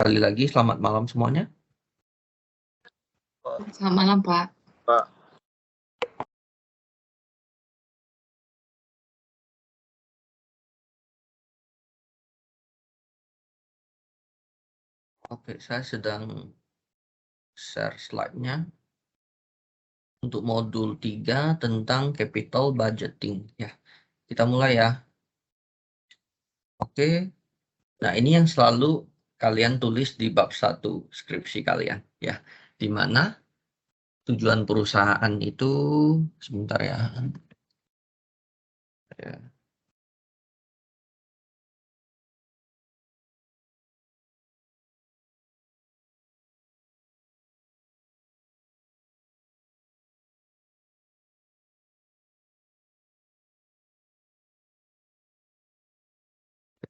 sekali lagi selamat malam semuanya. Selamat malam, Pak. Oke, saya sedang share slide-nya untuk modul 3 tentang capital budgeting ya. Kita mulai ya. Oke. Nah, ini yang selalu kalian tulis di bab 1 skripsi kalian ya. Di mana tujuan perusahaan itu sebentar ya.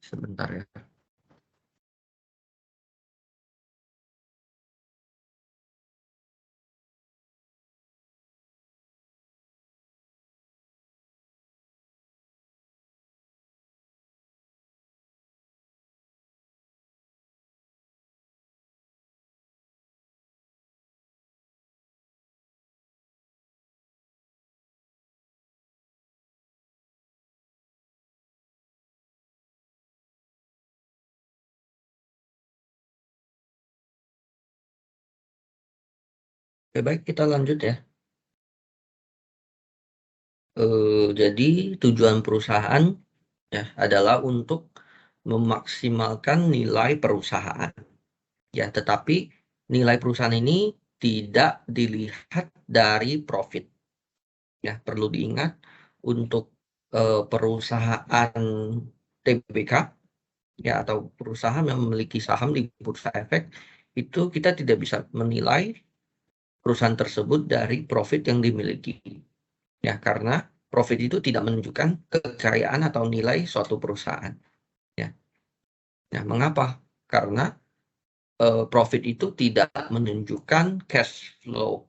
Sebentar ya. Oke, baik, kita lanjut ya. Jadi tujuan perusahaan ya adalah untuk memaksimalkan nilai perusahaan. Ya, tetapi nilai perusahaan ini tidak dilihat dari profit. Ya, perlu diingat untuk perusahaan TBK ya atau perusahaan yang memiliki saham di bursa efek itu kita tidak bisa menilai perusahaan tersebut dari profit yang dimiliki. Ya, karena profit itu tidak menunjukkan kekayaan atau nilai suatu perusahaan. Ya. Nah, mengapa? Karena profit itu tidak menunjukkan cash flow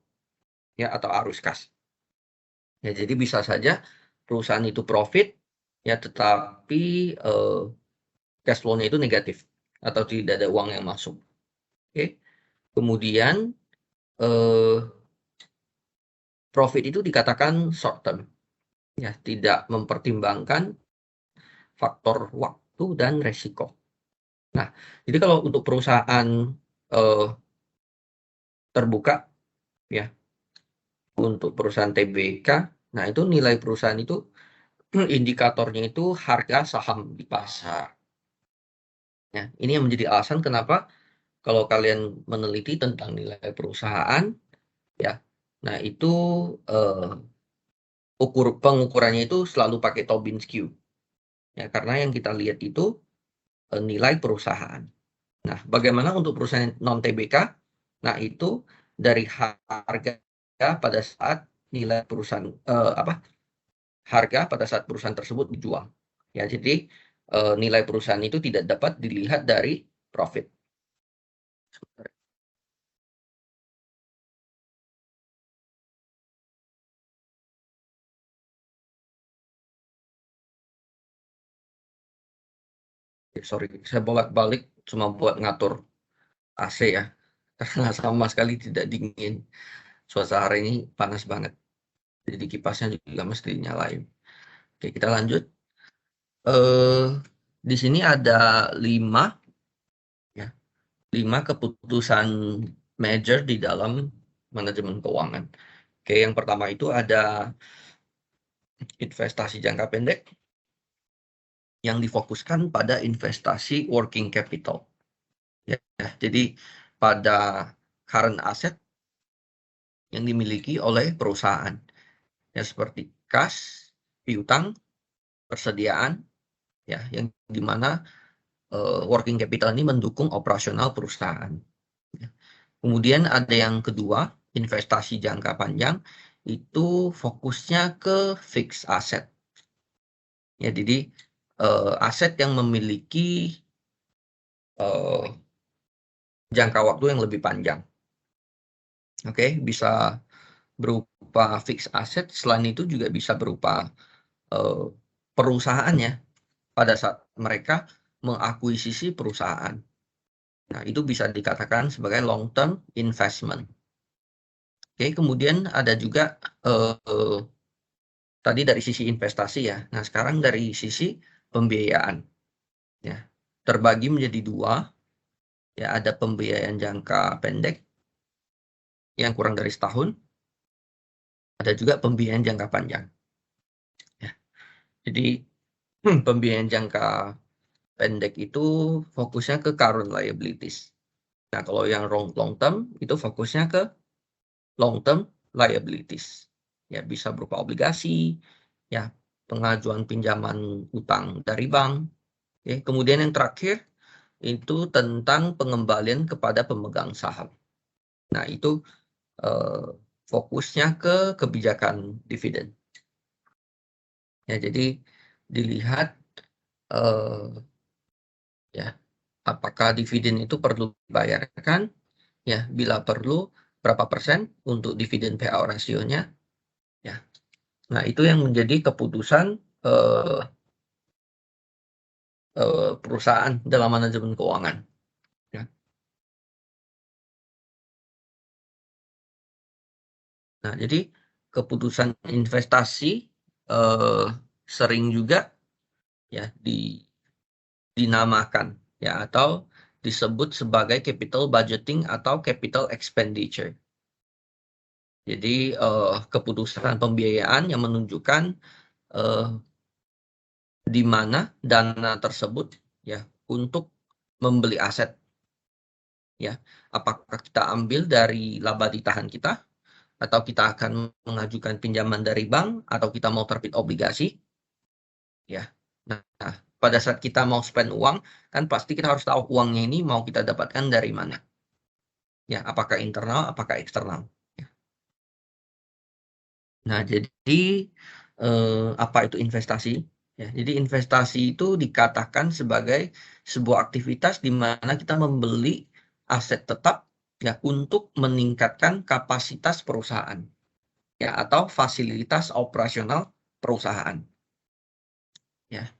ya atau arus kas. Ya, jadi bisa saja perusahaan itu profit ya tetapi cash flow-nya itu negatif atau tidak ada uang yang masuk. Oke. Kemudian profit itu dikatakan short term. Ya, tidak mempertimbangkan faktor waktu dan resiko. Nah, jadi kalau untuk perusahaan terbuka ya, untuk perusahaan TBK, nah itu nilai perusahaan itu indikatornya itu harga saham di pasar. Ya, ini yang menjadi alasan kenapa kalau kalian meneliti tentang nilai perusahaan, ya, nah itu pengukurannya itu selalu pakai Tobin Skew. Ya, karena yang kita lihat itu nilai perusahaan. Nah, bagaimana untuk perusahaan non TBK? Nah, itu dari harga pada saat nilai perusahaan harga pada saat perusahaan tersebut dijual. Ya, jadi nilai perusahaan itu tidak dapat dilihat dari profit. Sorry, saya bolak-balik cuma buat ngatur AC ya, karena sama sekali tidak dingin. Suasana hari ini panas banget, jadi kipasnya juga mesti nyalain. Oke, kita lanjut. Di sini ada 5 keputusan major di dalam manajemen keuangan. Oke, yang pertama itu ada investasi jangka pendek yang difokuskan pada investasi working capital. Ya, jadi pada current asset yang dimiliki oleh perusahaan. Ya, seperti kas, piutang, persediaan, ya, yang dimana working capital ini mendukung operasional perusahaan. Ya. Kemudian ada yang kedua, investasi jangka panjang, itu fokusnya ke fixed asset. Ya, jadi aset yang memiliki jangka waktu yang lebih panjang. Oke, bisa berupa fixed asset, selain itu juga bisa berupa perusahaannya pada saat mereka mengakuisisi perusahaan. Nah, itu bisa dikatakan sebagai long term investment. Oke, kemudian ada juga tadi dari sisi investasi ya. Nah, sekarang dari sisi pembiayaan ya. Terbagi menjadi dua, ya ada pembiayaan jangka pendek yang kurang dari setahun, ada juga pembiayaan jangka panjang. Ya. Jadi pembiayaan jangka pendek itu fokusnya ke current liabilities. Nah, kalau yang long term itu fokusnya ke long term liabilities. Ya, bisa berupa obligasi, ya, pengajuan pinjaman utang dari bank. Ya. Kemudian yang terakhir itu tentang pengembalian kepada pemegang saham. Nah, itu fokusnya ke kebijakan dividen. Ya, jadi dilihat ya apakah dividen itu perlu dibayarkan, ya bila perlu berapa persen untuk dividen payout rasionya, ya. Nah, itu yang menjadi keputusan perusahaan dalam manajemen keuangan. Ya. Nah, jadi keputusan investasi sering juga ya dinamakan ya atau disebut sebagai capital budgeting atau capital expenditure. Jadi keputusan pembiayaan yang menunjukkan di mana dana tersebut ya untuk membeli aset, ya. Apakah kita ambil dari laba ditahan kita atau kita akan mengajukan pinjaman dari bank atau kita mau terbit obligasi, ya. Nah, pada saat kita mau spend uang kan pasti kita harus tahu uangnya ini mau kita dapatkan dari mana. Ya, apakah internal, apakah eksternal. Ya. Nah, jadi apa itu investasi? Ya, jadi investasi itu dikatakan sebagai sebuah aktivitas di mana kita membeli aset tetap ya untuk meningkatkan kapasitas perusahaan ya atau fasilitas operasional perusahaan. Ya.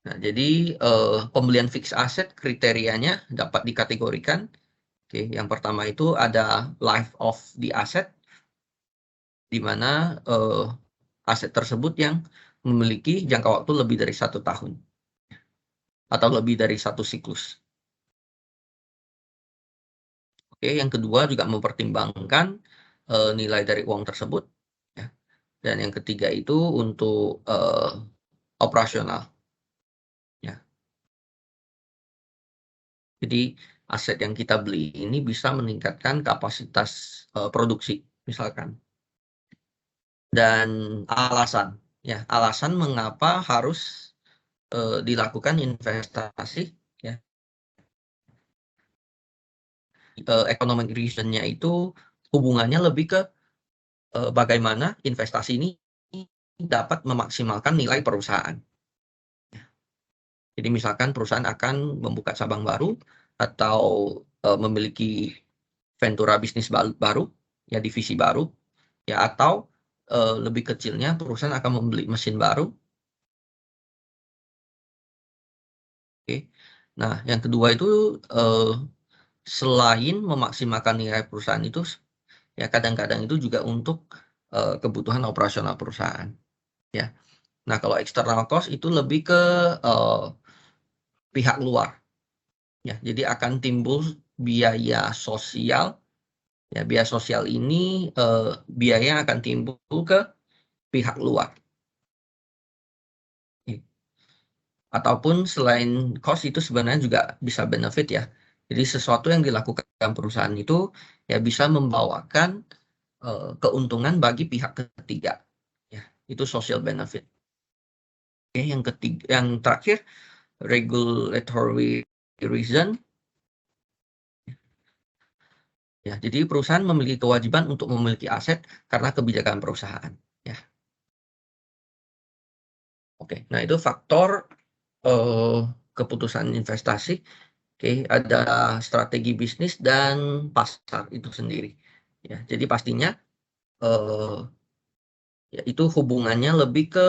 Nah, jadi pembelian fixed asset kriterianya dapat dikategorikan. Oke, yang pertama itu ada life of the asset, di mana aset tersebut yang memiliki jangka waktu lebih dari 1 tahun atau lebih dari satu siklus. Oke, yang kedua juga mempertimbangkan nilai dari uang tersebut, ya. Dan yang ketiga itu untuk operasional, ya. Jadi aset yang kita beli ini bisa meningkatkan kapasitas produksi, misalkan. Dan alasan mengapa harus dilakukan investasi, ya. Economic reason-nya itu hubungannya lebih ke bagaimana investasi ini dapat memaksimalkan nilai perusahaan. Jadi misalkan perusahaan akan membuka cabang baru atau memiliki ventura bisnis baru, ya divisi baru, ya atau lebih kecilnya perusahaan akan membeli mesin baru. Oke. Nah, yang kedua itu selain memaksimalkan nilai perusahaan itu, ya kadang-kadang itu juga untuk kebutuhan operasional perusahaan. Ya. Nah, kalau external cost itu lebih ke pihak luar. Ya, jadi akan timbul biaya sosial. Ya, biaya sosial ini biaya yang akan timbul ke pihak luar. Ataupun selain cost itu sebenarnya juga bisa benefit ya. Jadi sesuatu yang dilakukan perusahaan itu ya bisa membawakan keuntungan bagi pihak ketiga. Ya, itu social benefit. Oke, yang ketiga, yang terakhir regulatory reason. Ya, jadi perusahaan memiliki kewajiban untuk memiliki aset karena kebijakan perusahaan. Ya, oke. Nah, itu faktor eh, keputusan investasi. Oke, ada strategi bisnis dan pasar itu sendiri. Ya, jadi pastinya eh, ya itu hubungannya lebih ke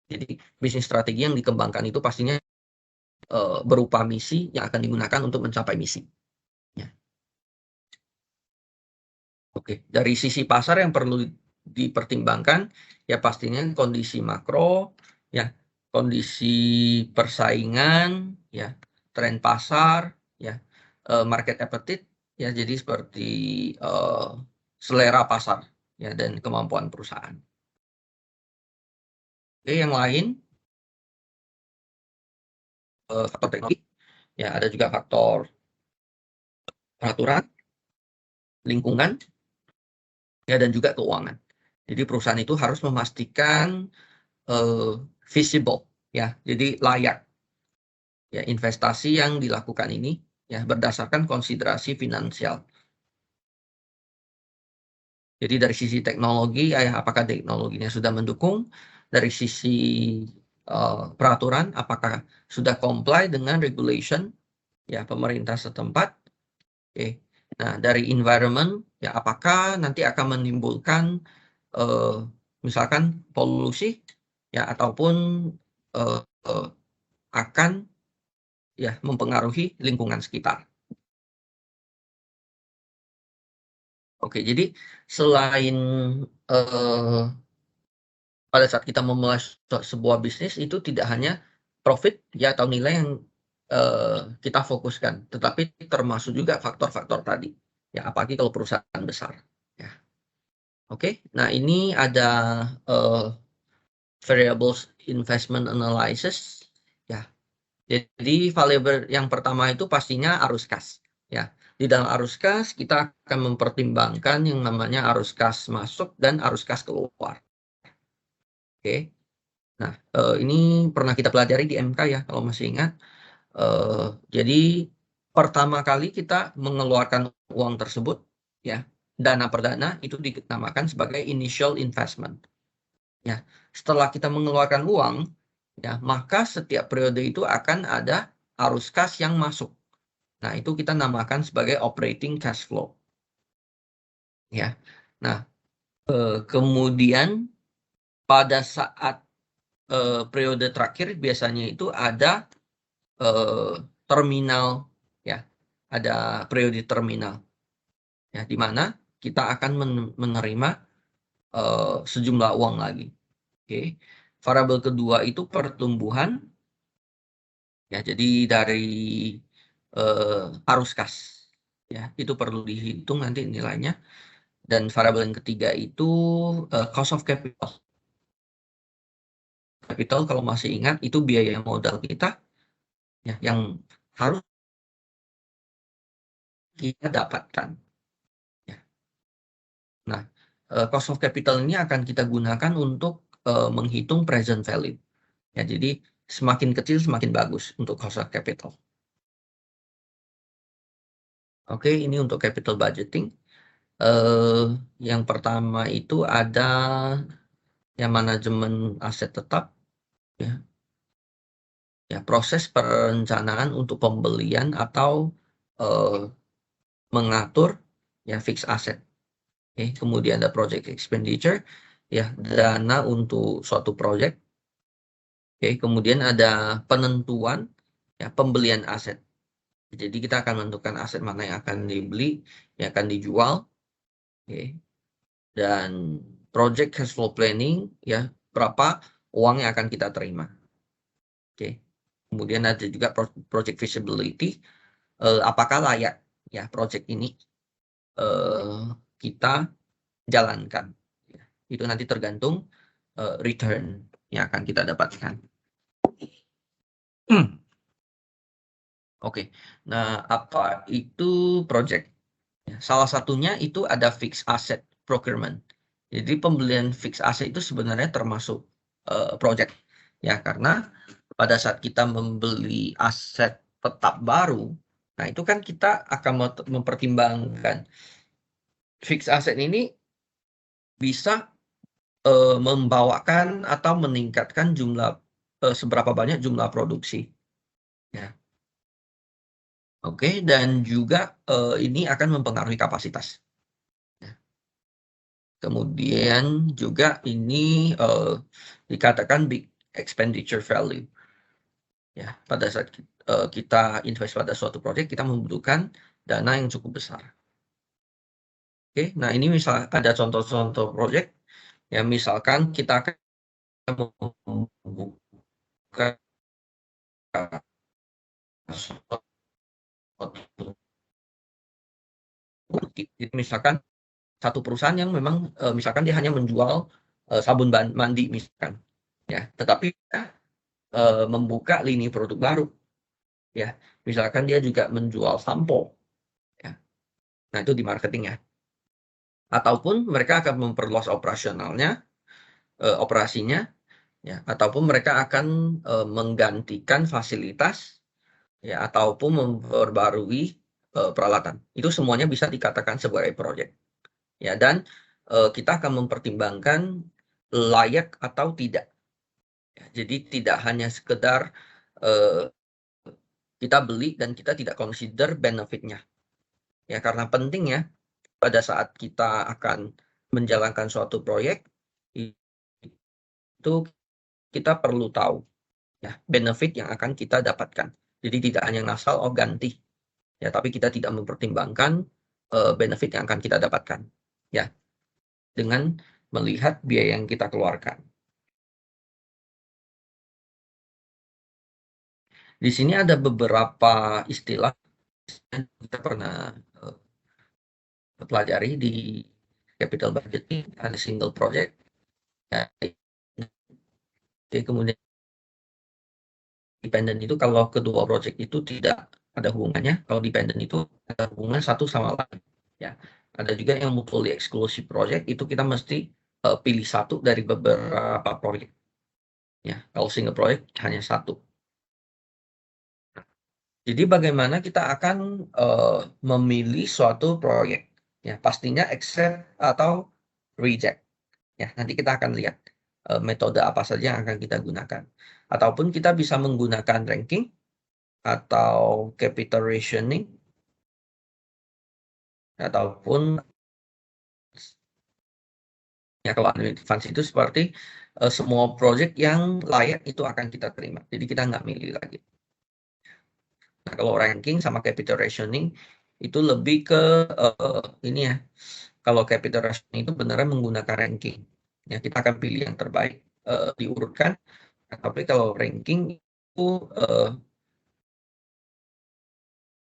Jadi bisnis strategi yang dikembangkan itu pastinya berupa misi yang akan digunakan untuk mencapai misi. Ya. Oke, dari sisi pasar yang perlu dipertimbangkan ya pastinya kondisi makro, ya, kondisi persaingan, ya, tren pasar, ya, market appetite, ya, jadi seperti selera pasar, ya, dan kemampuan perusahaan. Oke, yang lain faktor teknologi, ya, ada juga faktor peraturan, lingkungan, ya, dan juga keuangan. Jadi perusahaan itu harus memastikan visible, ya, jadi layak, ya, investasi yang dilakukan ini, ya, berdasarkan konsiderasi finansial. Jadi dari sisi teknologi, ya, apakah teknologinya sudah mendukung? Dari sisi peraturan, apakah sudah comply dengan regulation, ya, pemerintah setempat? Oke. Nah, dari environment, ya, apakah nanti akan menimbulkan misalkan polusi, ya, ataupun akan, ya, mempengaruhi lingkungan sekitar. Oke, jadi selain pada saat kita memulai sebuah bisnis itu tidak hanya profit, ya, atau nilai yang kita fokuskan, tetapi termasuk juga faktor-faktor tadi, ya, apalagi kalau perusahaan besar, ya. Oke, nah ini ada variables investment analysis, ya. Jadi variabel yang pertama itu pastinya arus kas, ya. Di dalam arus kas kita akan mempertimbangkan yang namanya arus kas masuk dan arus kas keluar. Oke. Nah, ini pernah kita pelajari di MK, ya, kalau masih ingat. Jadi pertama kali kita mengeluarkan uang tersebut, ya, dana perdana itu dinamakan sebagai initial investment. Ya, setelah kita mengeluarkan uang, ya, maka setiap periode itu akan ada arus kas yang masuk. Nah, itu kita namakan sebagai operating cash flow. Ya. Nah, kemudian pada saat periode terakhir biasanya itu ada terminal, ya, ada periode terminal, ya, di mana kita akan menerima sejumlah uang lagi. Oke. Variabel kedua itu pertumbuhan, ya, jadi dari arus kas, ya, itu perlu dihitung nanti nilainya. Dan variabel yang ketiga itu cost of capital. Capital kalau masih ingat itu biaya modal kita, ya, yang harus kita dapatkan, ya. Nah, cost of capital ini akan kita gunakan untuk menghitung present value, ya, jadi semakin kecil semakin bagus untuk cost of capital. Oke, ini untuk capital budgeting. Yang pertama itu ada yang manajemen aset tetap, ya, ya, proses perencanaan untuk pembelian atau mengatur, ya, fixed asset. Oke, kemudian ada project expenditure, ya, dana untuk suatu project. Oke, kemudian ada penentuan, ya, pembelian aset. Jadi kita akan menentukan aset mana yang akan dibeli, yang akan dijual. Oke. Dan project cash flow planning, ya, berapa uang yang akan kita terima. Oke. Kemudian ada juga project feasibility, apakah layak, ya, project ini kita jalankan. Ya, itu nanti tergantung return yang akan kita dapatkan. Oke. Nah, apa itu project? Ya, salah satunya itu ada fixed asset procurement. Jadi pembelian fixed asset itu sebenarnya termasuk project, ya, karena pada saat kita membeli aset tetap baru, nah itu kan kita akan mempertimbangkan fixed asset ini bisa membawakan atau meningkatkan jumlah seberapa banyak jumlah produksi, ya. Oke, dan juga ini akan mempengaruhi kapasitas. Ya. Kemudian juga ini dikatakan big expenditure value. Ya, pada saat kita invest pada suatu proyek, kita membutuhkan dana yang cukup besar. Oke, nah ini misal ada contoh-contoh proyek. Ya, misalkan kita akan membuka suatu, misalkan satu perusahaan yang memang misalkan dia hanya menjual sabun mandi misalkan, ya, tetapi membuka lini produk baru, ya, misalkan dia juga menjual sampo, ya, nah itu di marketing ya, ataupun mereka akan memperluas operasinya, ya, ataupun mereka akan menggantikan fasilitas, ya, ataupun memperbarui peralatan. Itu semuanya bisa dikatakan sebagai proyek, ya, dan kita akan mempertimbangkan layak atau tidak, ya, jadi tidak hanya sekedar kita beli dan kita tidak consider benefitnya, ya, karena penting ya pada saat kita akan menjalankan suatu proyek itu kita perlu tahu ya benefit yang akan kita dapatkan. Jadi tidak hanya ngasal ganti, ya, tapi kita tidak mempertimbangkan benefit yang akan kita dapatkan, ya, dengan melihat biaya yang kita keluarkan. Di sini ada beberapa istilah yang kita pernah pelajari di capital budgeting. Ada single project, ya, kemudian dependent itu kalau kedua project itu tidak ada hubungannya, kalau dependent itu ada hubungan satu sama lain, ya. Ada juga yang mutually exclusive project, itu kita mesti pilih satu dari beberapa project, ya. Kalau single project hanya satu. Jadi bagaimana kita akan memilih suatu proyek, ya, pastinya accept atau reject, ya, nanti kita akan lihat metode apa saja yang akan kita gunakan, ataupun kita bisa menggunakan ranking atau capital rationing, ataupun ya kalau advance itu seperti semua project yang layak itu akan kita terima, jadi kita nggak milih lagi. Nah, kalau ranking sama capital rationing itu lebih ke ini ya, kalau capital rationing itu beneran menggunakan ranking, ya, kita akan pilih yang terbaik diurutkan, tapi kalau ranking itu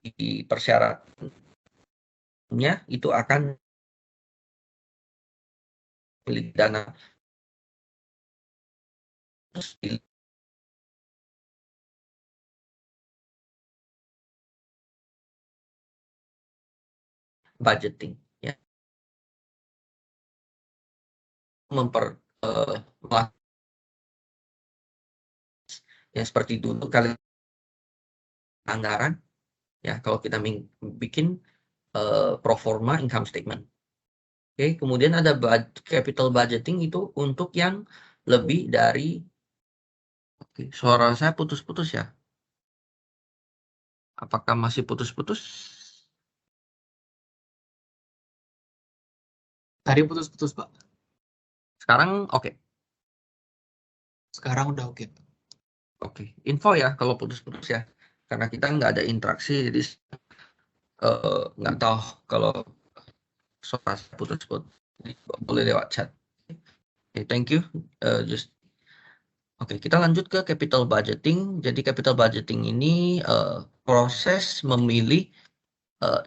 di persyaratannya itu akan pilih dana terus pilih budgeting, ya, memper ya seperti dulu kalian anggaran, ya, kalau kita bikin pro forma income statement. Oke, kemudian ada capital budgeting itu untuk yang lebih dari, oke, suara saya putus-putus ya. Apakah masih putus-putus? Tadi putus-putus, Pak. Sekarang oke. Sekarang udah oke. Oke, info ya kalau putus-putus ya. Karena kita nggak ada interaksi, jadi nggak tahu kalau suara saya putus-putus. Boleh lewat chat. Okay, thank you. Oke, kita lanjut ke capital budgeting. Jadi capital budgeting ini proses memilih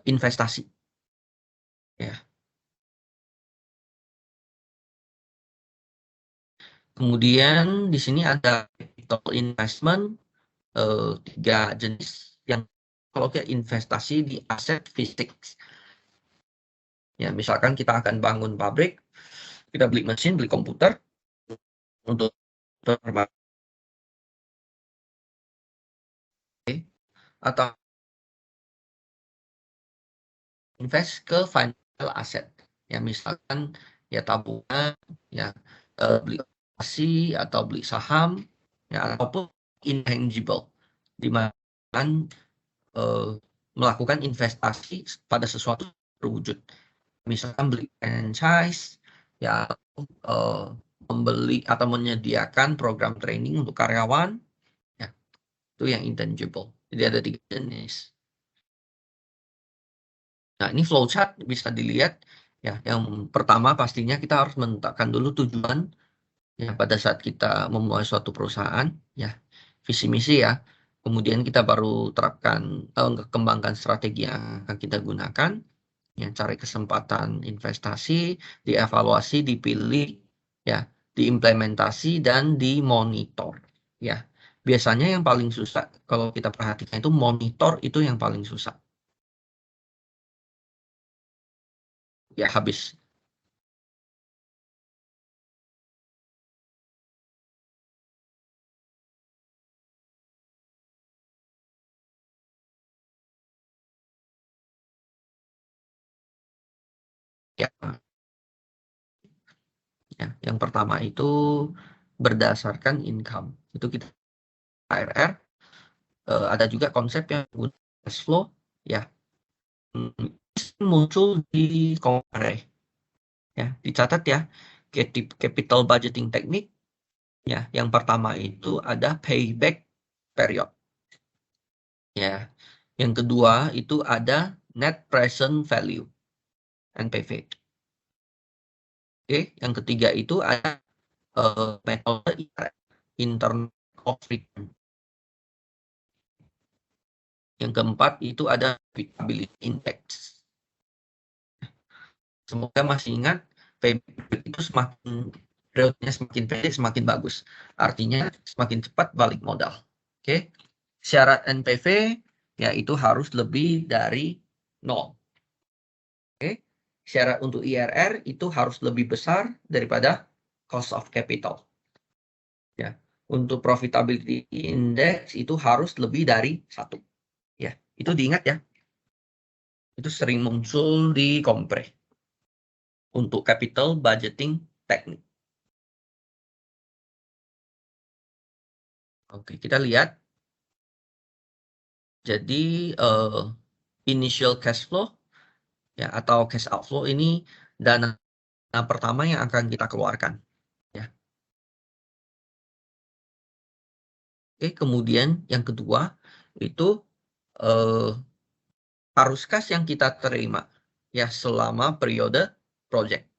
investasi, ya. Kemudian di sini ada capital investment, 3 jenis. Yang kalau kita investasi di aset fisik, ya, misalkan kita akan bangun pabrik, kita beli mesin, beli komputer untuk atau invest ke financial asset, ya, misalkan ya tabungan, ya, beli aksi atau beli saham, ya, ataupun intangible, di mana melakukan investasi pada sesuatu berwujud, misalkan beli franchise, ya, membeli atau menyediakan program training untuk karyawan, ya, itu yang intangible. Jadi ada 3 jenis. Nah, ini flowchart bisa dilihat, ya. Yang pertama pastinya kita harus menetapkan dulu tujuan, ya, pada saat kita memulai suatu perusahaan, ya, visi misi, ya. Kemudian kita baru terapkan, kembangkan strategi yang akan kita gunakan, ya, cari kesempatan investasi, dievaluasi, dipilih, ya, diimplementasi dan dimonitor, ya. Biasanya yang paling susah kalau kita perhatikan itu monitor, itu yang paling susah. Ya, habis. Ya, ya. Yang pertama itu berdasarkan income. Itu kita ARR. Ada juga konsep yang cash flow, ya. Muncul di Compare, ya. Dicatat, ya. Capital budgeting technique, ya. Yang pertama itu ada payback period, ya. Yang kedua itu ada net present value, NPV. Oke, yang ketiga itu ada metode internal of return. Yang keempat itu ada profitability index. Semoga masih ingat, payback itu periodnya semakin pendek semakin bagus. Artinya semakin cepat balik modal. Oke. Syarat NPV yaitu harus lebih dari 0. Oke. Syarat untuk IRR itu harus lebih besar daripada cost of capital. Ya. Untuk profitability index itu harus lebih dari 1. Ya, itu diingat, ya. Itu sering muncul di Compre untuk capital budgeting teknik. Oke, kita lihat. Jadi initial cash flow, ya, atau cash outflow ini dana pertama yang akan kita keluarkan, ya. Oke, kemudian yang kedua itu arus kas yang kita terima, ya, selama periode project.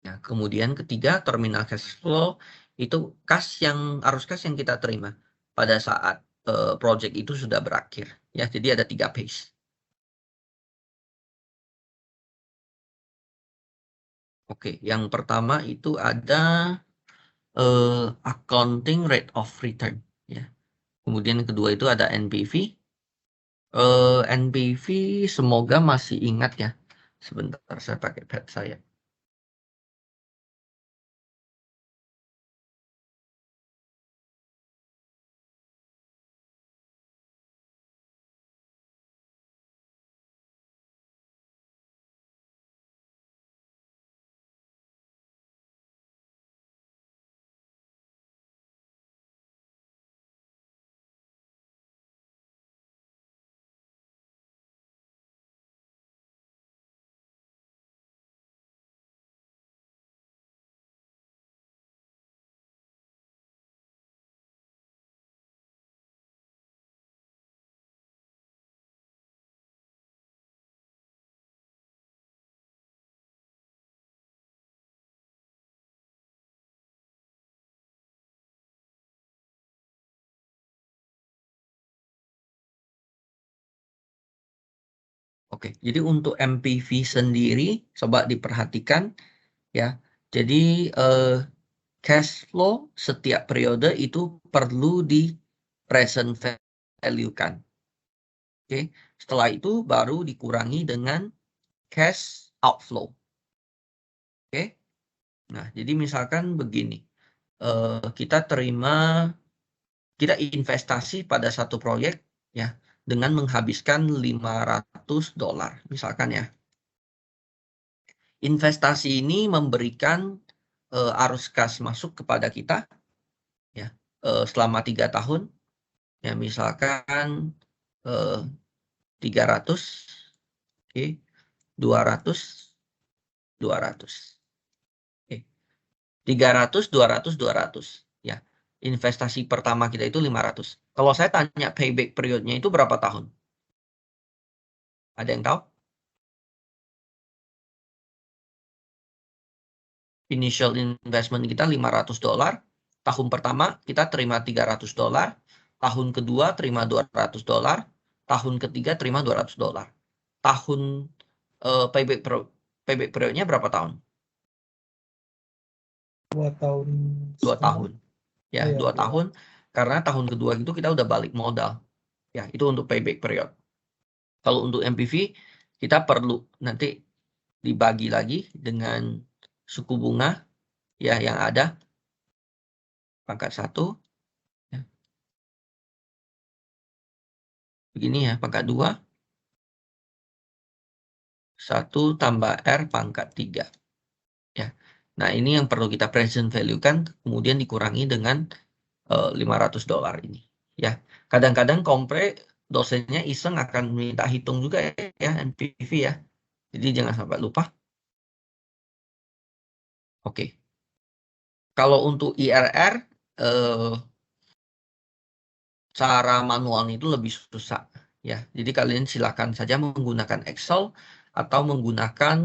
Ya, kemudian ketiga, terminal cash flow itu arus kas yang kita terima pada saat project itu sudah berakhir, ya. Jadi ada 3 phase. Oke, yang pertama itu ada accounting rate of return, ya. Kemudian yang kedua itu ada NPV. NPV semoga masih ingat, ya. Sebentar, saya pakai pad saya. Oke, jadi untuk MPV sendiri coba diperhatikan, ya. Jadi cash flow setiap periode itu perlu di present value-kan. Oke, setelah itu baru dikurangi dengan cash outflow. Oke. Nah, jadi misalkan begini. Kita investasi pada satu proyek, ya, dengan menghabiskan $500 misalkan, ya. Investasi ini memberikan arus kas masuk kepada kita, ya, selama 3 tahun, ya, misalkan 300, oke, 200, 200. Oke. 300, 200, 200. Ya. Investasi pertama kita itu 500. Kalau saya tanya payback periodnya itu berapa tahun? Ada yang tahu? Initial investment kita $500. Tahun pertama kita terima $300. Tahun kedua terima $200. Tahun ketiga terima $200. Tahun payback periodnya berapa tahun? 2 tahun 2 setengah. tahun. Ya, Iya, 2 2. tahun. Karena tahun kedua itu kita udah balik modal. Ya, itu untuk payback period. Kalau untuk MPV, kita perlu nanti dibagi lagi dengan suku bunga ya yang ada pangkat 1. Ya. Begini ya, pangkat 2. 1 tambah R pangkat 3. Ya. Nah, ini yang perlu kita present value kan, kemudian dikurangi dengan $500 ini. Ya, kadang-kadang kompre dosennya iseng akan minta hitung juga ya NPV ya. Jadi jangan sampai lupa. Oke. Kalau untuk IRR cara manualnya itu lebih susah ya. Jadi kalian silakan saja menggunakan Excel atau menggunakan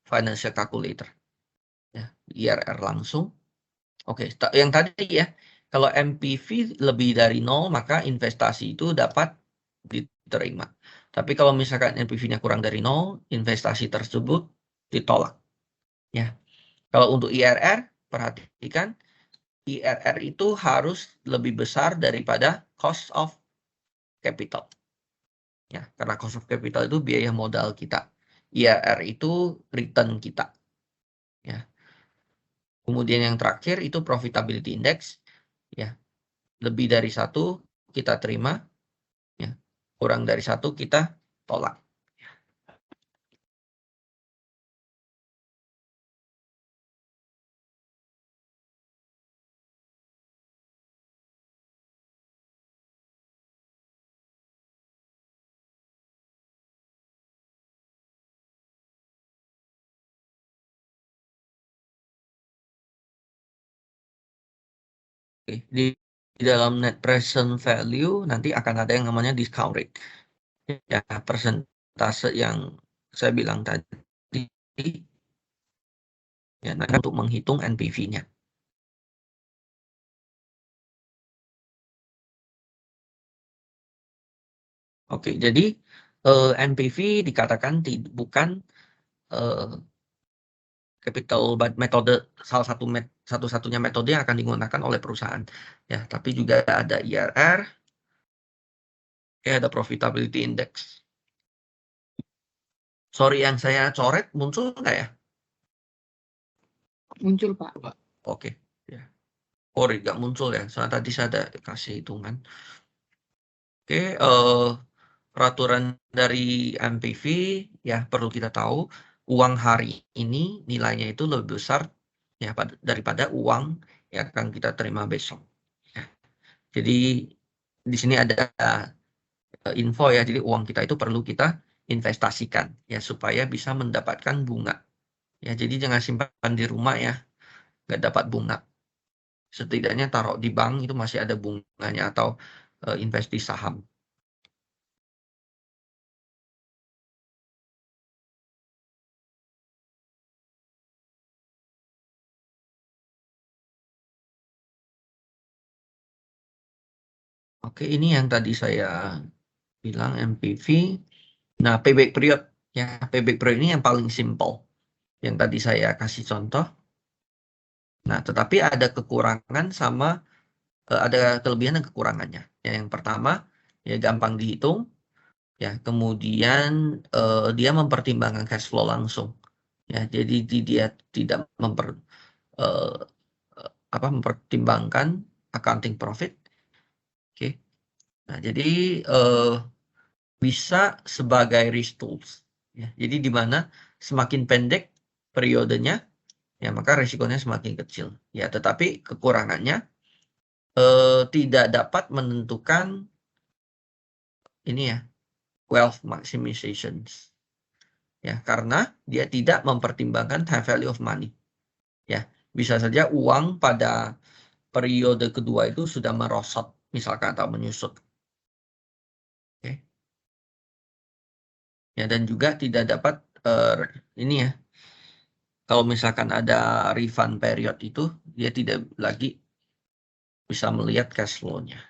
financial calculator. Ya, IRR langsung. Oke, yang tadi ya, kalau MPV lebih dari 0 maka investasi itu dapat diterima. Tapi kalau misalkan NPV-nya kurang dari 0, investasi tersebut ditolak. Ya. Kalau untuk IRR, perhatikan IRR itu harus lebih besar daripada cost of capital. Ya, karena cost of capital itu biaya modal kita. IRR itu return kita. Ya. Kemudian yang terakhir itu profitability index. Ya, lebih dari 1 kita terima, ya. Kurang dari 1 kita tolak. Oke, di dalam net present value nanti akan ada yang namanya discount rate. Ya, persentase yang saya bilang tadi ya, nah, untuk menghitung NPV-nya. Oke, jadi NPV dikatakan bukan capital metode salah satu-satunya metode yang akan digunakan oleh perusahaan. Ya, tapi juga ada IRR, ada profitability index. Sorry yang saya coret muncul nggak ya? Muncul, Pak. Oke, ya. Oh, nggak muncul ya. Soalnya tadi saya ada kasih hitungan. Oke, peraturan dari MPV ya perlu kita tahu uang hari ini nilainya itu lebih besar ya daripada uang yang akan kita terima besok. Ya. Jadi di sini ada info ya. Jadi uang kita itu perlu kita investasikan ya supaya bisa mendapatkan bunga. Ya, jadi jangan simpan di rumah ya, nggak dapat bunga. Setidaknya taruh di bank itu masih ada bunganya atau invest di saham. Oke, ini yang tadi saya bilang MPV. Nah, payback period ya, payback period ini yang paling simple. Yang tadi saya kasih contoh. Nah, tetapi ada kekurangan sama ada kelebihan dan kekurangannya. Ya, yang pertama ya gampang dihitung. Ya, kemudian dia mempertimbangkan cash flow langsung. Ya, jadi dia tidak eh, mempertimbangkan accounting profit. Oke. Nah, jadi bisa sebagai risk tools. Ya, jadi di mana semakin pendek periodenya, ya maka risikonya semakin kecil. Ya, tetapi kekurangannya tidak dapat menentukan ini ya wealth maximization. ya, karena dia tidak mempertimbangkan time value of money. Ya, bisa saja uang pada periode kedua itu sudah merosot, misalkan, atau menyusut. Oke. Ya, dan juga tidak dapat ini ya, kalau misalkan ada refund period itu, dia tidak lagi bisa melihat cash flow-nya.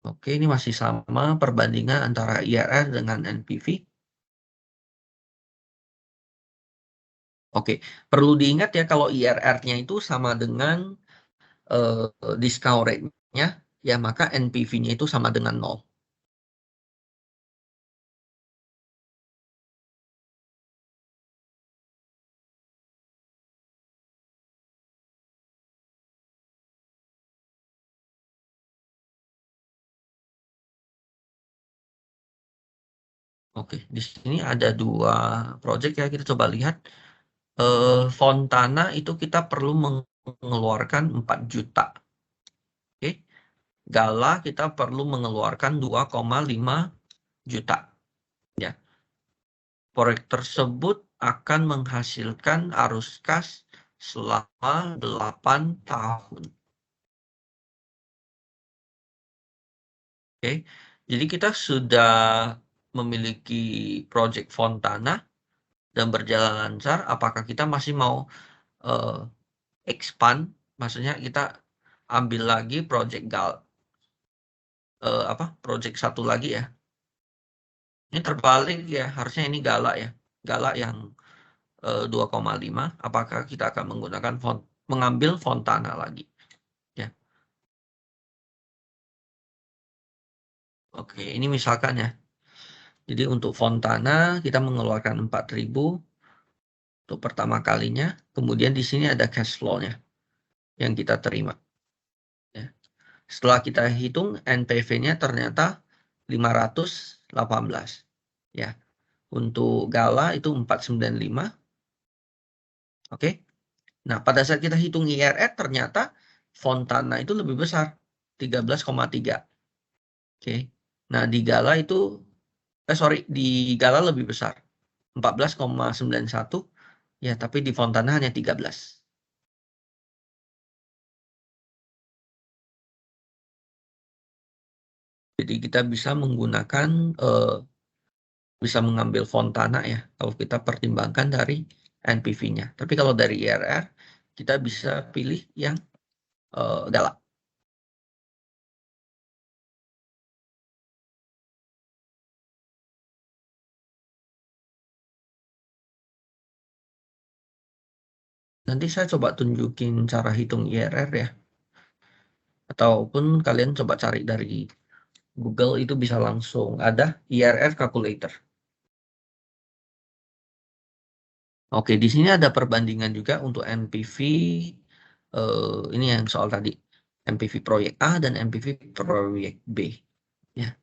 Oke, ini masih sama perbandingan antara IRR dengan NPV. Oke, perlu diingat ya, kalau IRR-nya itu sama dengan discount rate-nya, ya maka NPV-nya itu sama dengan 0. Oke, di sini ada dua project ya, kita coba lihat. Fontana itu kita perlu mengeluarkan 4 juta. Oke, Gala kita perlu mengeluarkan 2,5 juta. Ya, proyek tersebut akan menghasilkan arus kas selama 8 tahun. Oke, jadi kita sudah memiliki project Fontana dan berjalan lancar. Apakah kita masih mau uh, expand? Maksudnya kita ambil lagi project project satu lagi ya. Ini terbalik ya, harusnya ini Gala ya. Gala yang 2,5. Apakah kita akan menggunakan mengambil Fontana lagi? Ya. Oke, ini misalkan ya. Jadi untuk Fontana kita mengeluarkan 4.000 untuk pertama kalinya. Kemudian di sini ada cash flow-nya yang kita terima. Ya. Setelah kita hitung NPV-nya ternyata 518. Ya. Untuk Gala itu 495. Oke. Nah, pada saat kita hitung IRR ternyata Fontana itu lebih besar, 13,3. Oke. Nah, di Gala lebih besar, 14,91. Ya, tapi di Fontana hanya 13. Jadi kita bisa mengambil Fontana ya, kalau kita pertimbangkan dari NPV-nya. Tapi kalau dari IRR, kita bisa pilih yang Gala. Nanti saya coba tunjukin cara hitung IRR ya. Ataupun kalian coba cari dari Google, itu bisa langsung ada IRR calculator. Oke, di sini ada perbandingan juga untuk NPV. Ini yang soal tadi. NPV proyek A dan NPV proyek B. Ya,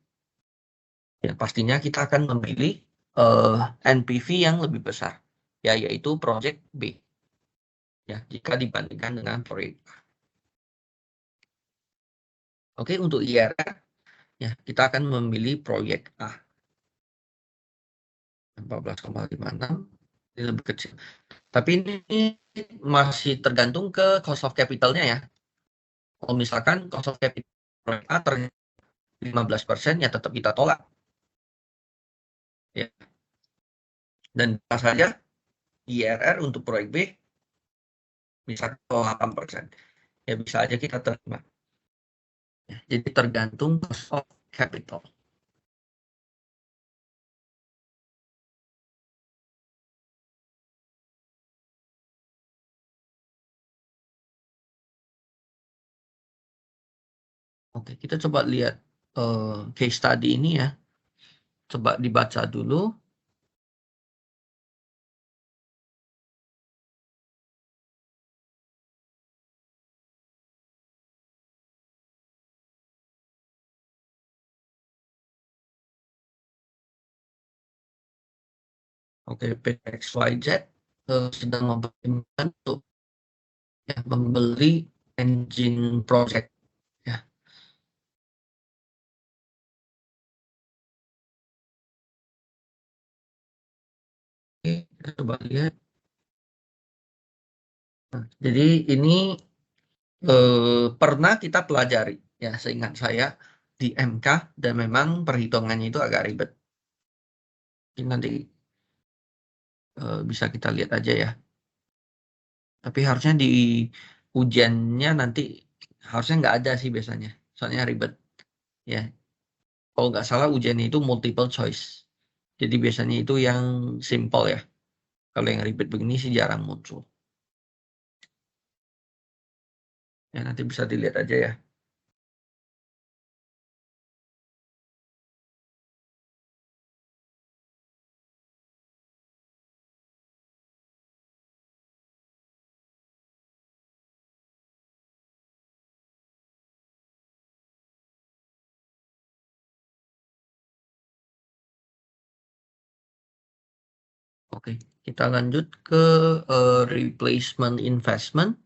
ya pastinya kita akan memilih eh, NPV yang lebih besar, ya, yaitu proyek B. Ya, jika dibandingkan dengan proyek A. Oke, untuk IRR, ya kita akan memilih proyek A. 14,56. Ini lebih kecil. Tapi ini masih tergantung ke cost of capital-nya ya. Kalau misalkan cost of capital proyek A ternyata 15%, ya tetap kita tolak. Ya. Dan bisa saja IRR untuk proyek B misalkan 8%. Ya bisa aja kita terima. Ya, jadi tergantung cost of capital. Oke, kita coba lihat case study ini ya. Coba dibaca dulu. Oke, PXYZ sedang mempertimbangkan untuk ya, membeli engine project ya. Oke, kita coba lihat. Nah, jadi ini pernah kita pelajari ya, seingat saya di MK, dan memang perhitungannya itu agak ribet. Ini nanti bisa kita lihat aja ya. Tapi harusnya di ujiannya nanti harusnya nggak ada sih biasanya, soalnya ribet ya. Kalau nggak salah ujiannya itu multiple choice. Jadi biasanya itu yang simple ya. Kalau yang ribet begini sih jarang muncul. Ya nanti bisa dilihat aja ya. Oke, kita lanjut ke replacement investment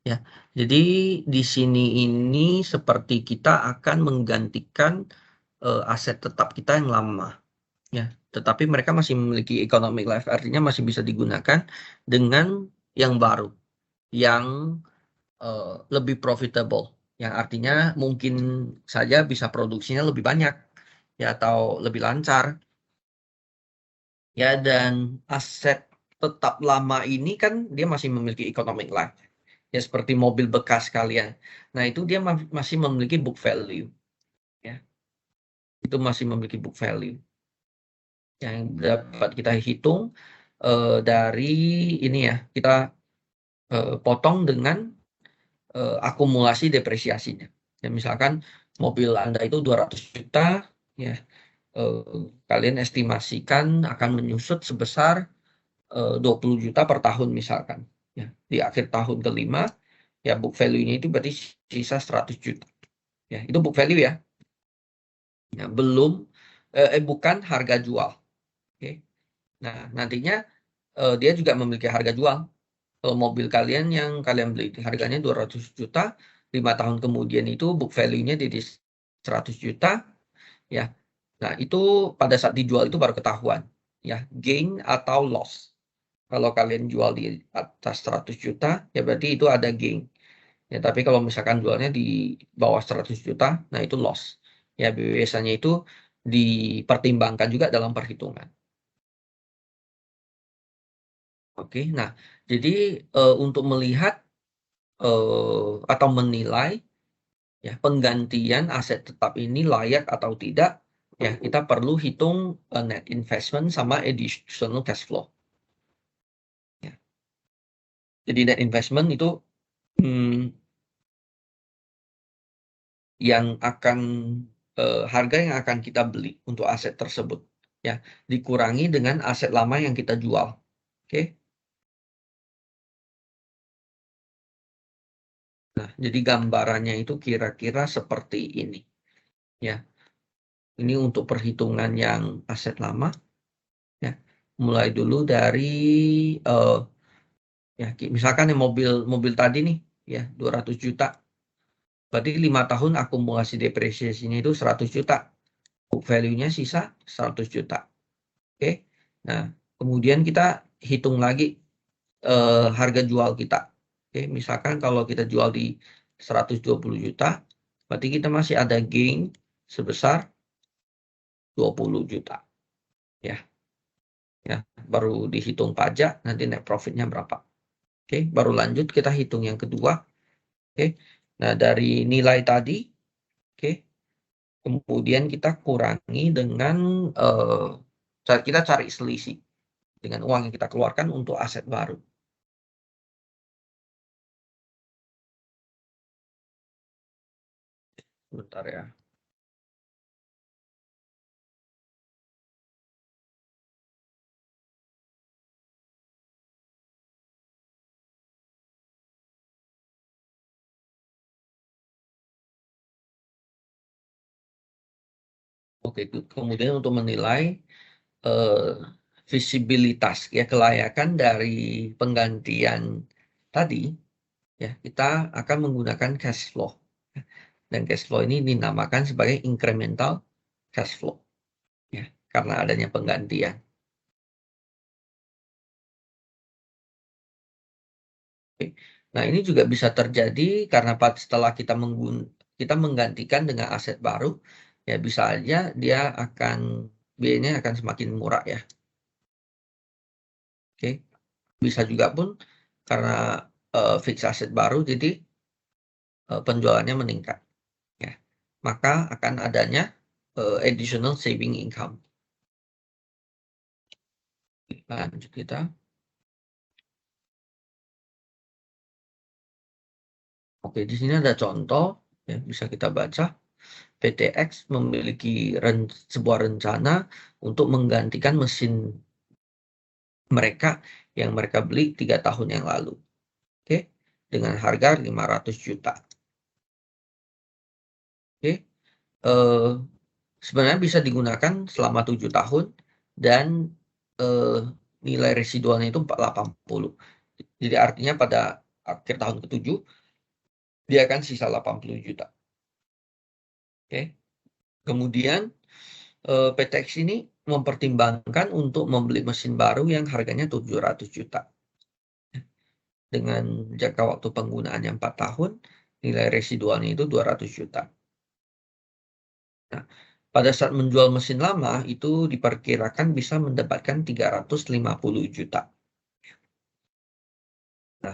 ya. Jadi di sini ini seperti kita akan menggantikan aset tetap kita yang lama ya. Tetapi mereka masih memiliki economic life, artinya masih bisa digunakan dengan yang baru, yang lebih profitable, yang artinya mungkin saja bisa produksinya lebih banyak ya, atau lebih lancar ya. Dan aset tetap lama ini kan dia masih memiliki economic life ya, seperti mobil bekas kalian. Nah itu dia masih memiliki book value ya, itu masih memiliki book value yang dapat kita hitung dari ini ya, kita potong dengan akumulasi depresiasinya ya. Misalkan mobil Anda itu 200 juta ya, kalian estimasikan akan menyusut sebesar 20 juta per tahun misalkan ya. Di akhir tahun kelima ya, book value-nya itu berarti sisa 100 juta ya. Itu book value ya, ya belum bukan harga jual. Oke. Nah nantinya dia juga memiliki harga jual. Kalau mobil kalian yang kalian beli harganya 200 juta, 5 tahun kemudian itu book value-nya jadi 100 juta ya. Nah itu pada saat dijual itu baru ketahuan ya, gain atau loss. Kalau kalian jual di atas 100 juta, ya berarti itu ada gain. Ya, tapi kalau misalkan jualnya di bawah 100 juta, nah itu loss. Ya, biasanya itu dipertimbangkan juga dalam perhitungan. Oke, nah, jadi untuk melihat atau menilai ya penggantian aset tetap ini layak atau tidak, ya kita perlu hitung net investment sama additional cash flow. Ya. Jadi net investment itu yang akan harga yang akan kita beli untuk aset tersebut ya, dikurangi dengan aset lama yang kita jual. Oke. Nah, jadi gambarannya itu kira-kira seperti ini ya. Ini untuk perhitungan yang aset lama ya. Mulai dulu dari eh, ya misalkan yang mobil mobil tadi nih ya 200 juta. Berarti 5 tahun akumulasi depresiasinya itu 100 juta. Book value-nya sisa 100 juta. Oke. Nah, kemudian kita hitung lagi harga jual kita. Oke, misalkan kalau kita jual di 120 juta, berarti kita masih ada gain sebesar 20 juta. Ya, ya, baru dihitung pajak, nanti net profitnya berapa. Oke, baru lanjut kita hitung yang kedua. Oke, nah dari nilai tadi, oke, kemudian kita kurangi dengan kita cari selisih dengan uang yang kita keluarkan untuk aset baru. Bentar ya. Oke, kemudian untuk menilai eh, visibilitas ya, kelayakan dari penggantian tadi ya kita akan menggunakan cash flow. Dan cash flow ini dinamakan sebagai incremental cash flow, ya, karena adanya penggantian. Oke. Nah, ini juga bisa terjadi karena setelah kita menggantikan dengan aset baru, ya bisa aja dia biayanya akan semakin murah ya. Oke. Bisa juga pun karena fix aset baru, jadi penjualannya meningkat. Ya. Maka akan adanya additional saving income. Lanjut kita. Oke, di sini ada contoh, ya, bisa kita baca. PTX memiliki sebuah rencana untuk menggantikan mesin mereka yang mereka beli 3 tahun yang lalu. Oke, dengan harga 500 juta. Oke, eh, sebenarnya bisa digunakan selama 7 tahun dan eh, nilai residualnya itu 480. Jadi artinya pada akhir tahun ke-7 dia akan sisa 80 juta. Oke. Kemudian PTX ini mempertimbangkan untuk membeli mesin baru yang harganya 700 juta. Dengan jangka waktu penggunaannya 4 tahun, nilai residualnya itu 200 juta. Nah, pada saat menjual mesin lama itu diperkirakan bisa mendapatkan 350 juta. Nah,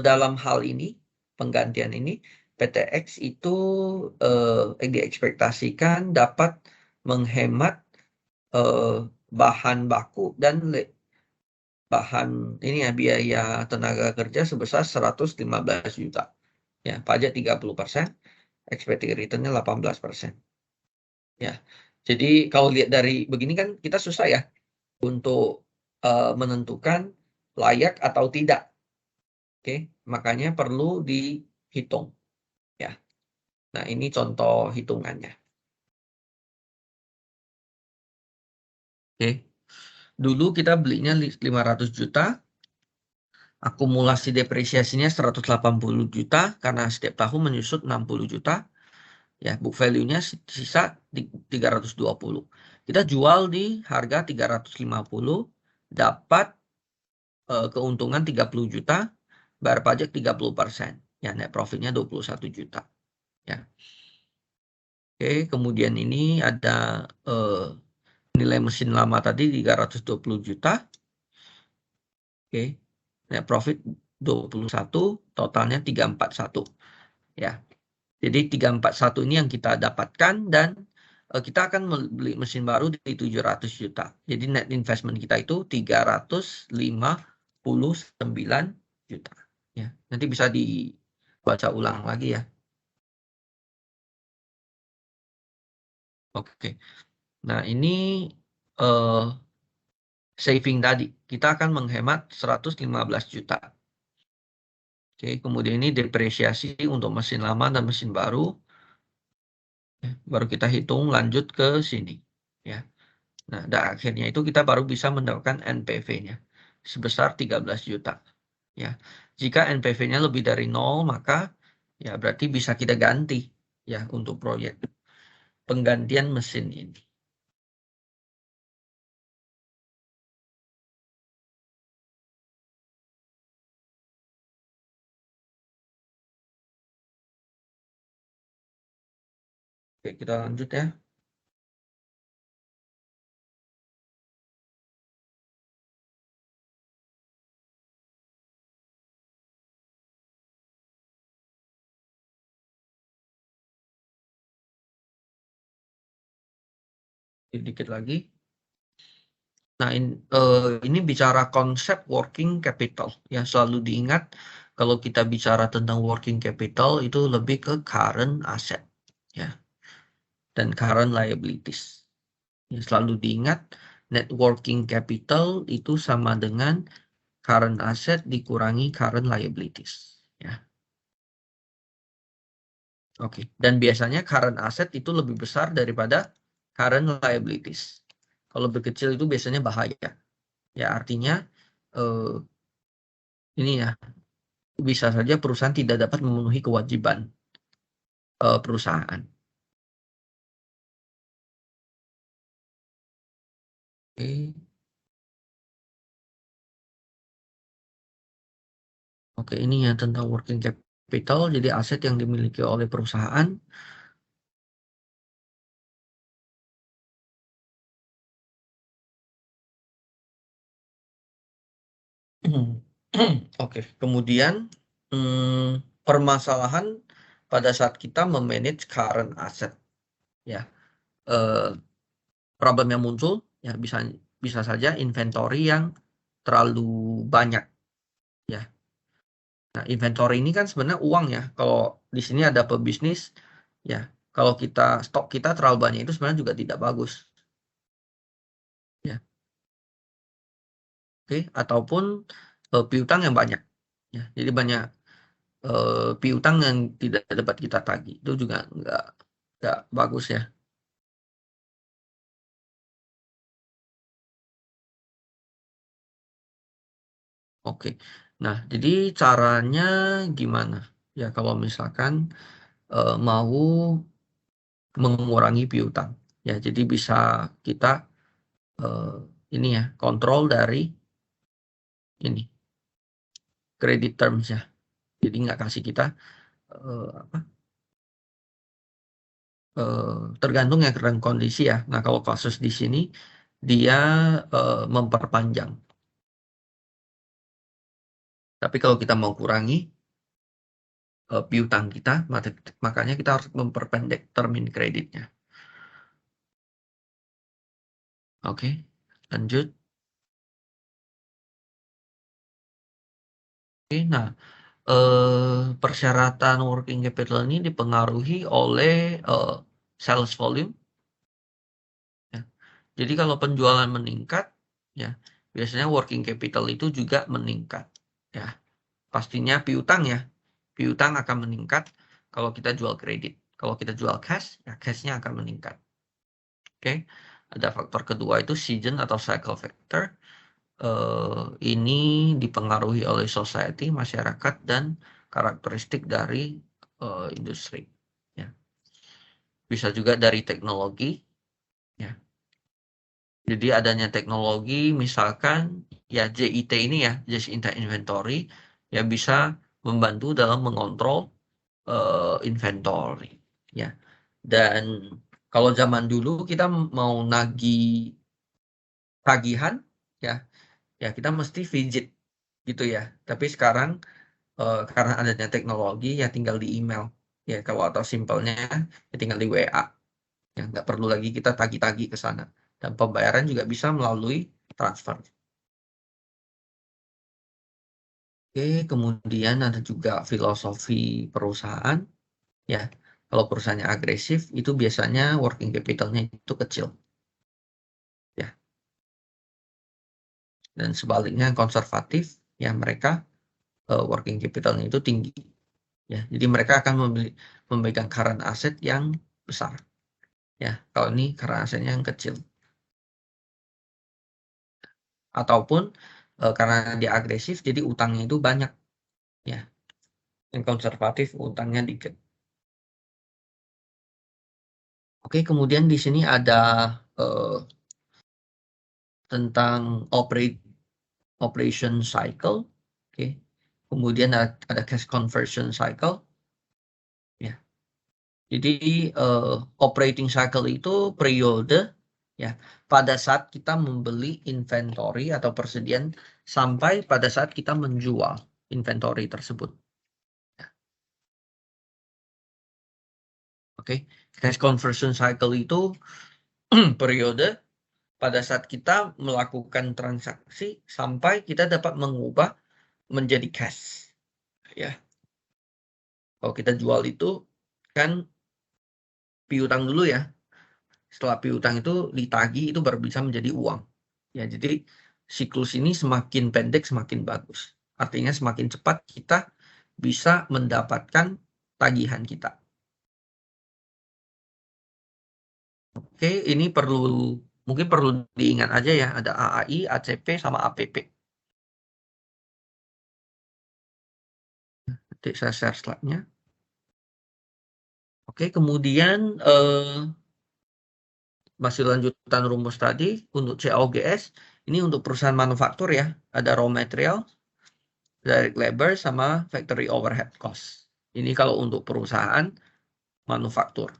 dalam hal ini, penggantian ini, PTX itu diekspektasikan dapat menghemat bahan baku dan biaya tenaga kerja sebesar 115 juta. Ya, pajak 30%, expected return-nya 18%. Ya. Jadi kalau lihat dari begini kan kita susah ya untuk menentukan layak atau tidak. Oke, makanya perlu dihitung ya. Nah, ini contoh hitungannya. Oke. Dulu kita belinya 500 juta, akumulasi depresiasinya 180 juta karena setiap tahun menyusut 60 juta. Ya, book value-nya sisa 320. Kita jual di harga 350, dapat keuntungan 30 juta, bayar pajak 30%. Ya, net profit-nya 21 juta. Ya. Oke, kemudian ini ada nilai mesin lama tadi 320 juta. Oke. Net profit 21, totalnya 341. Ya. Jadi 341 ini yang kita dapatkan dan kita akan beli mesin baru di 700 juta. Jadi net investment kita itu 359 juta. Ya, nanti bisa dibaca ulang lagi ya. Oke. Nah, ini saving tadi. Kita akan menghemat 115 juta. Oke, kemudian ini depresiasi untuk mesin lama dan mesin baru. Baru kita hitung lanjut ke sini. Ya. Nah, dan akhirnya itu kita baru bisa mendapatkan NPV-nya sebesar 13 juta. Ya. Jika NPV-nya lebih dari 0, maka ya berarti bisa kita ganti ya untuk proyek penggantian mesin ini. Oke, kita lanjut ya. Sedikit lagi. Nah, ini bicara konsep working capital. Ya, selalu diingat kalau kita bicara tentang working capital itu lebih ke current asset ya dan current liabilities. Ya, selalu diingat net working capital itu sama dengan current asset dikurangi current liabilities ya. Oke. Dan biasanya current asset itu lebih besar daripada current liabilities. Kalau lebih kecil itu biasanya bahaya. Ya, artinya ini ya bisa saja perusahaan tidak dapat memenuhi kewajiban perusahaan. Oke, oke, ini ya tentang working capital, jadi aset yang dimiliki oleh perusahaan. Oke, kemudian permasalahan pada saat kita memanage current asset, ya. Eh, Problem yang muncul ya bisa bisa saja inventory yang terlalu banyak, ya. Nah, inventory ini kan sebenarnya uang ya. Kalau di sini ada pebisnis, ya. Kalau stok kita terlalu banyak itu sebenarnya juga tidak bagus, ya. Oke, ataupun piutang yang banyak, ya. Jadi banyak piutang yang tidak dapat kita tagih itu juga nggak bagus ya. Oke. Nah, jadi caranya gimana? Ya, kalau misalkan mau mengurangi piutang. Ya, jadi bisa kita eh, ini ya kontrol dari ini credit terms ya. Jadi nggak kasih kita apa tergantung ya dengan kondisi ya. Nah, kalau kasus di sini dia memperpanjang. Tapi kalau kita mau kurangi piutang kita, makanya kita harus memperpendek termin kreditnya. Oke, lanjut. Oke, nah persyaratan working capital ini dipengaruhi oleh eh, sales volume. Ya. Jadi kalau penjualan meningkat, ya biasanya working capital itu juga meningkat. Ya, pastinya piutang ya, piutang akan meningkat kalau kita jual kredit. Kalau kita jual cash, ya cashnya akan meningkat. Oke, ada faktor kedua itu season atau cycle factor. Ini dipengaruhi oleh society, masyarakat, dan karakteristik dari industri. Ya. Bisa juga dari teknologi. Ya. Jadi adanya teknologi, misalkan ya JIT ini ya, Just in Time Inventory, ya bisa membantu dalam mengontrol inventory. Ya. Dan kalau zaman dulu kita mau nagih tagihan, ya, ya kita mesti visit gitu ya. Tapi sekarang karena adanya teknologi ya tinggal di email ya kalau atau simpelnya ya tinggal di WA ya nggak perlu lagi kita tagih-tagih ke sana dan pembayaran juga bisa melalui transfer. Oke, kemudian ada juga filosofi perusahaan ya. Kalau perusahaannya agresif itu biasanya working capitalnya itu kecil ya, dan sebaliknya konservatif ya mereka working capitalnya itu tinggi ya. Jadi mereka akan memegang current asset yang besar. Ya, kalau ini karena asetnya yang kecil. Ataupun karena dia agresif, jadi utangnya itu banyak. Ya, yang konservatif utangnya dikit. Oke, kemudian di sini ada eh, tentang operation cycle. Oke, kemudian ada cash conversion cycle. Ya, jadi eh, operating cycle itu periode ya pada saat kita membeli inventory atau persediaan sampai pada saat kita menjual inventory tersebut. Oke, cash conversion cycle itu periode pada saat kita melakukan transaksi sampai kita dapat mengubah menjadi cash. Ya, kalau kita jual itu kan piutang dulu ya. Setelah piutang itu ditagih itu baru bisa menjadi uang. Ya, jadi siklus ini semakin pendek semakin bagus. Artinya semakin cepat kita bisa mendapatkan tagihan kita. Oke, ini mungkin perlu diingat aja ya, ada AAI, ACP sama APP. Nanti saya share slide-nya. Oke, kemudian masih lanjutan rumus tadi untuk COGS. Ini untuk perusahaan manufaktur ya. Ada raw material, direct labor, sama factory overhead cost. Ini kalau untuk perusahaan manufaktur.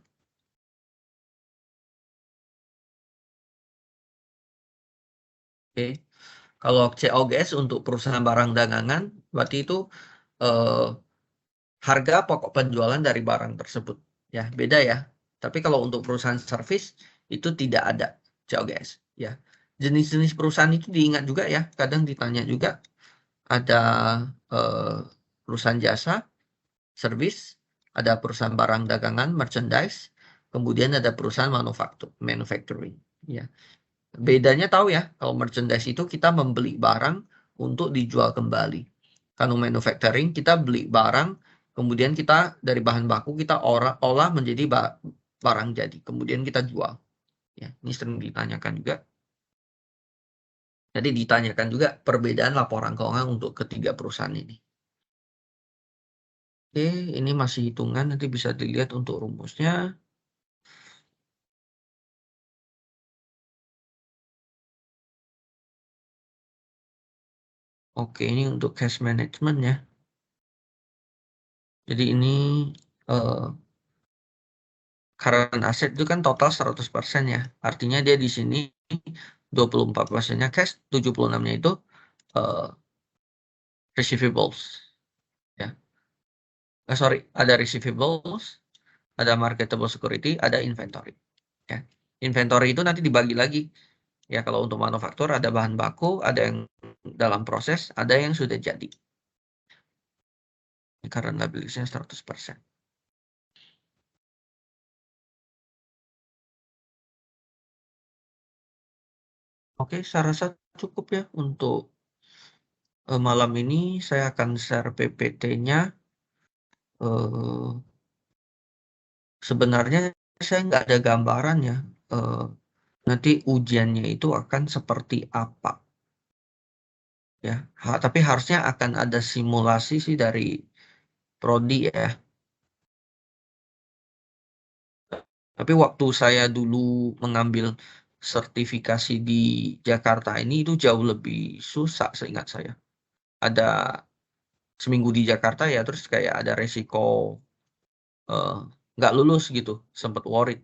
Oke. Kalau COGS untuk perusahaan barang dagangan, berarti itu harga pokok penjualan dari barang tersebut. Ya, beda ya. Tapi kalau untuk perusahaan service itu tidak ada COGS. Ya, jenis-jenis perusahaan itu diingat juga ya. Kadang ditanya juga ada perusahaan jasa, service, ada perusahaan barang dagangan, merchandise, kemudian ada perusahaan manufacturing. Ya, bedanya tahu ya. Kalau merchandise itu kita membeli barang untuk dijual kembali. Kalau manufacturing kita beli barang, kemudian kita dari bahan baku kita olah menjadi barang jadi, kemudian kita jual. Ya, ini sering ditanyakan juga. Jadi ditanyakan juga perbedaan laporan keuangan untuk ketiga perusahaan ini. Oke, ini masih hitungan, nanti bisa dilihat untuk rumusnya. Oke, ini untuk cash management ya. Jadi ini current asset itu kan total 100% ya. Artinya dia di sini 24%-nya cash, 76-nya itu receivables. Ya. Sorry, ada receivables, ada marketable security, ada inventory. Ya. Inventory itu nanti dibagi lagi. Ya, kalau untuk manufaktur ada bahan baku, ada yang dalam proses, ada yang sudah jadi. Current liability-nya 100%. Oke, saya rasa cukup ya untuk malam ini. Saya akan share PPT-nya. Sebenarnya saya nggak ada gambaran ya. Nanti ujiannya itu akan seperti apa. Ya, tapi harusnya akan ada simulasi sih dari Prodi ya. Tapi waktu saya dulu mengambil sertifikasi di Jakarta ini itu jauh lebih susah seingat saya. Ada seminggu di Jakarta ya, terus kayak ada resiko nggak lulus gitu, sempat worried.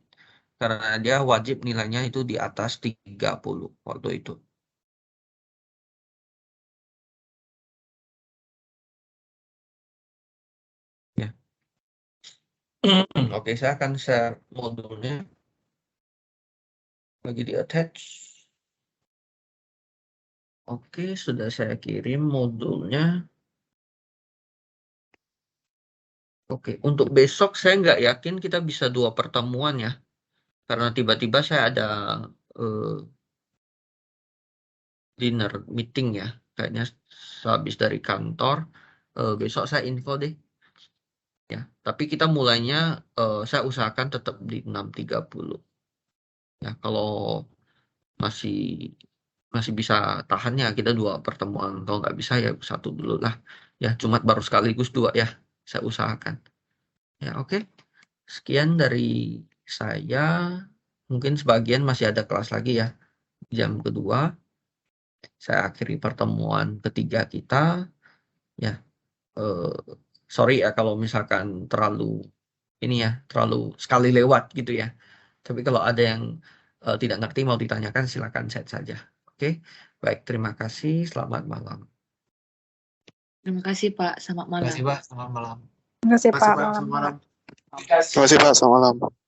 Karena dia wajib nilainya itu di atas 30 waktu itu. Ya. Oke, saya akan share modulnya. Lagi di attach. Oke, sudah saya kirim modulnya. Oke, untuk besok saya nggak yakin kita bisa 2 pertemuan ya. Karena tiba-tiba saya ada dinner meeting ya. Kayaknya habis dari kantor. Besok saya info deh. Ya, tapi kita mulainya saya usahakan tetap di 6.30. Ya, kalau masih bisa tahan ya kita 2 pertemuan. Kalau nggak bisa ya 1 dulu lah. Ya, cuma baru sekaligus 2 ya. Saya usahakan. Ya, oke. Sekian dari saya. Mungkin sebagian masih ada kelas lagi ya. Jam kedua. Saya akhiri pertemuan ketiga kita. Ya, sorry ya kalau misalkan terlalu ini ya, terlalu sekali lewat gitu ya. Tapi kalau ada yang tidak ngerti mau ditanyakan silakan chat saja. Oke, baik, terima kasih. Selamat malam. Terima kasih Pak, selamat malam. Terima kasih Pak, selamat malam. Terima kasih Pak. Selamat malam. Terima kasih Pak, selamat malam.